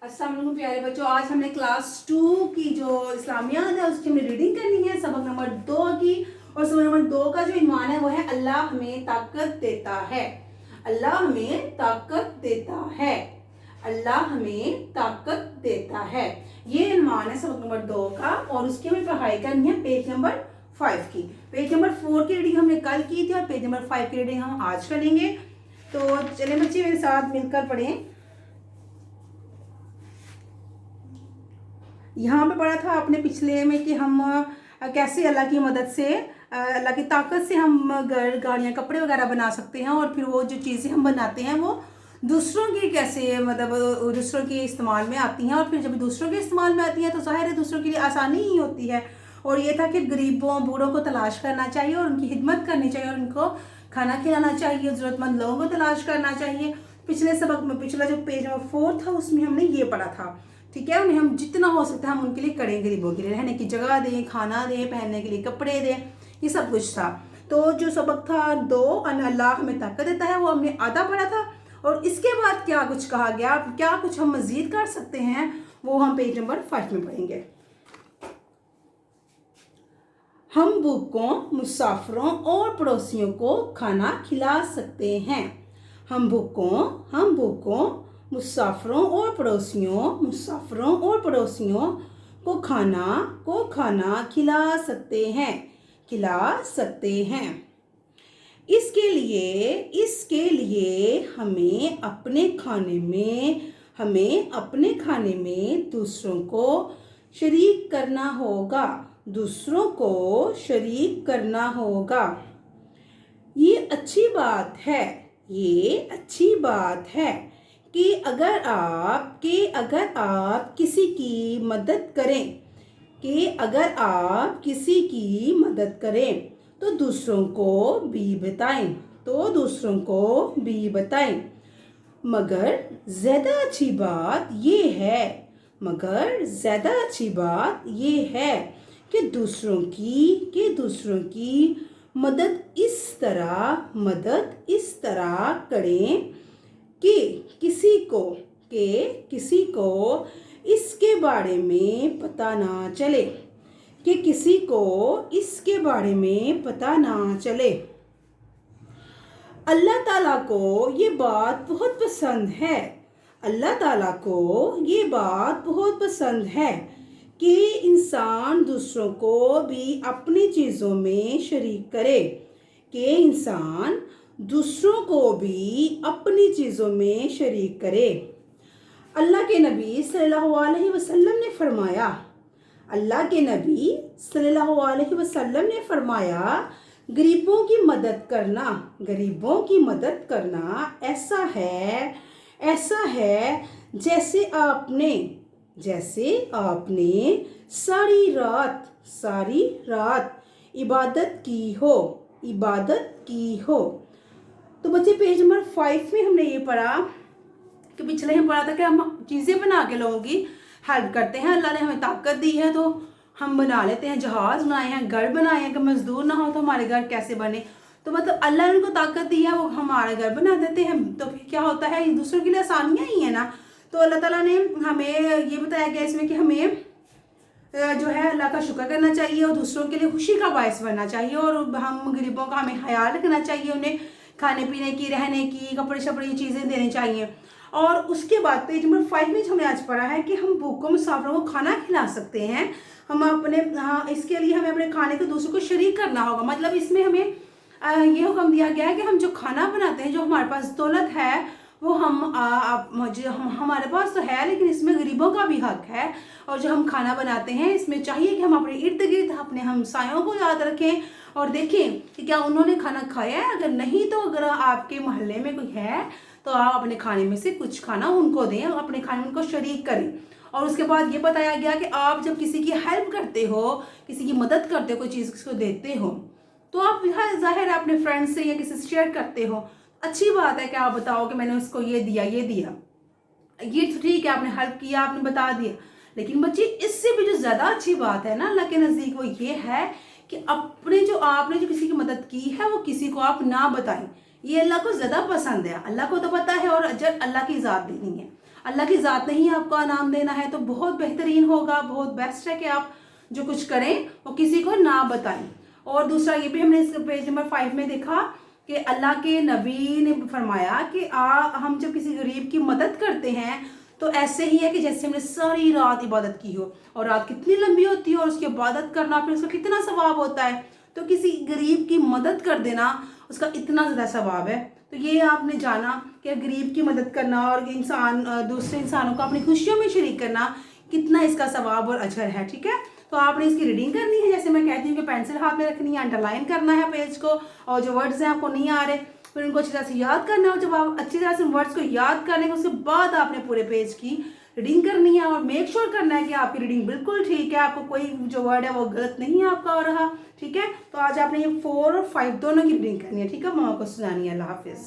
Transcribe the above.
अस्सलाम वालेकुम प्यारे बच्चों, आज हमने क्लास 2 की जो इस्लामियात है उसकी हमें रीडिंग करनी है, सबक नंबर 2 की। और सबक नंबर 2 का जो ईमान है वो है अल्लाह हमें ताकत देता है। अल्लाह हमें ताकत देता है। अल्लाह हमें ताकत देता है, ये ईमान है सबक नंबर 2 का। और उसकी हमें पढ़ाई करनी है पेज नंबर 5 की। पेज नंबर 4 की रीडिंग हमने कल की थी और पेज नंबर 5 की रीडिंग हम आज करेंगे। तो चलिए बच्चे मेरे साथ मिलकर पढ़ें। यहाँ पे पढ़ा था आपने पिछले में कि हम कैसे अल्लाह की मदद से, अल्लाह की ताकत से हम घर, गाड़ियाँ, कपड़े वगैरह बना सकते हैं। और फिर वो जो चीज़ें हम बनाते हैं वो दूसरों की कैसे, मतलब दूसरों के इस्तेमाल में आती हैं। और फिर जब दूसरों के इस्तेमाल में आती हैं तो ज़ाहिर है दूसरों के लिए आसानी ही होती है। और ये था कि गरीबों बूढ़ों को तलाश करना चाहिए और उनकी खिदमत करनी चाहिए और उनको खाना खिलाना चाहिए, ज़रूरतमंद लोगों को तलाश करना चाहिए। पिछले सबक में, पिछला जो पेज नंबर 4 था उसमें हमने ये पढ़ा था। ठीक है, उन्हें हम जितना हो सकता है हम उनके लिए करें, गरीबों के लिए रहने की जगह दें, खाना दें, पहनने के लिए कपड़े दें, ये सब कुछ था। तो जो सबक था 2 अल्लाह हमें ताकत देता है वो हमने आधा पढ़ा था। और इसके बाद क्या कुछ कहा गया, क्या कुछ हम मजीद कर सकते हैं, वो हम पेज नंबर 5 में पढ़ेंगे। हम भूखों, मुसाफिरों और पड़ोसियों को खाना खिला सकते हैं। हम भूखों, मुसाफिरों और पड़ोसियों को खाना खिला सकते हैं। इसके लिए हमें अपने खाने में दूसरों को शरीक करना होगा। ये अच्छी बात है कि अगर आप किसी की मदद करें तो दूसरों को भी बताएं। मगर ज्यादा अच्छी बात ये है कि दूसरों की मदद इस तरह करें कि किसी को इसके बारे में पता ना चले। अल्लाह ताला को ये बात बहुत पसंद है कि इंसान दूसरों को भी अपनी चीज़ों में शरीक करे। अल्लाह के नबी सल्लल्लाहु अलैहि वसल्लम ने फरमाया, गरीबों की मदद करना ऐसा है जैसे आपने सारी रात इबादत की हो। तो बच्चे पेज नंबर 5 में हमने ये पढ़ा कि पिछले हम पढ़ा था कि हम चीज़ें बना के लोगों की हेल्प करते हैं। अल्लाह ने हमें ताकत दी है तो हम बना लेते हैं, जहाज बनाए हैं, घर बनाए हैं। कि मजदूर ना हो तो हमारे घर कैसे बने। तो मतलब अल्लाह ने उनको ताकत दी है, वो हमारे घर बना देते हैं। तो फिर क्या होता है, दूसरों के लिए आसानियाँ ही है ना। तो अल्लाह ताला ने हमें ये बताया गया इसमें कि हमें जो है अल्लाह का शुक्र करना चाहिए और दूसरों के लिए खुशी का बायस बनना चाहिए। और हम गरीबों का हमें ख्याल रखना चाहिए, उन्हें खाने पीने की, रहने की, कपड़े शपड़े चीज़ें देनी चाहिए। और उसके बाद पेज नंबर 5 में हमने आज पढ़ा है कि हम भूखों मुसाफिरों को खाना खिला सकते हैं। हम इसके लिए हमें अपने खाने को दूसरों को शरीक करना होगा। मतलब इसमें हमें ये हुक्म दिया गया है कि हम जो खाना बनाते हैं, जो हमारे पास दौलत है वो हमारे पास तो है, लेकिन इसमें गरीबों का भी हक है। और जो हम खाना बनाते हैं इसमें चाहिए कि हम अपने इर्द गिर्द अपने हमसायों को याद रखें और देखें कि क्या उन्होंने खाना खाया है। अगर नहीं तो अगर आपके मोहल्ले में कोई है तो आप अपने खाने में से कुछ खाना उनको दें, अपने खाने में उनको शरीक करें। और उसके बाद ये बताया गया कि आप जब किसी की हेल्प करते हो, किसी की मदद करते हो, कोई चीज़ किसी को देते हो, तो आप जाहिर है अपने फ्रेंड से या किसी से शेयर करते हो। अच्छी बात है कि आप बताओ कि मैंने उसको ये दिया, ये तो ठीक है, आपने हेल्प किया, आपने बता दिया। लेकिन बच्चे इससे भी जो ज़्यादा अच्छी बात है ना अल्लाह के नज़दीक, वो ये है कि आपने जो किसी की मदद की है वो किसी को आप ना बताएं। ये अल्लाह को ज़्यादा पसंद है। अल्लाह को तो पता है और अजर अल्लाह की ज़ात देनी है। अल्लाह की ज़ात ने ही आपको इनाम देना है, तो बहुत बेहतरीन होगा, बहुत बेस्ट है कि आप जो कुछ करें वो किसी को ना बताएं। और दूसरा ये भी हमने इस पेज नंबर 5 में देखा कि अल्लाह के नबी ने फरमाया कि हम जब किसी गरीब की मदद करते हैं तो ऐसे ही है कि जैसे हमने सारी रात इबादत की हो, और रात कितनी लंबी होती है और उसकी इबादत करना फिर उसका कितना सवाब होता है। तो किसी गरीब की मदद कर देना उसका इतना ज़्यादा सवाब है। तो ये आपने जाना कि गरीब की मदद करना और इंसान दूसरे इंसानों को अपनी खुशियों में शरीक करना कितना इसका सवाब और अजर है। ठीक है, तो आपने इसकी रीडिंग करनी है, जैसे मैं कहती हूँ कि पेंसिल हाथ में रखनी है, अंडरलाइन करना है पेज को, और जो वर्ड्स हैं आपको नहीं आ रहे फिर उनको अच्छी तरह से याद करना है। और जब आप अच्छी तरह से वर्ड्स को याद कर लेंगे उसके बाद आपने पूरे पेज की रीडिंग करनी है, और मेक श्योर करना है कि आपकी रीडिंग बिल्कुल ठीक है, आपको कोई जो वर्ड है वो गलत नहीं है आपका हो रहा। ठीक है, तो आज आपने ये 4 और 5 दोनों की रीडिंग करनी है। ठीक है, मामा को सुनानी है। अल्लाह हाफिज़।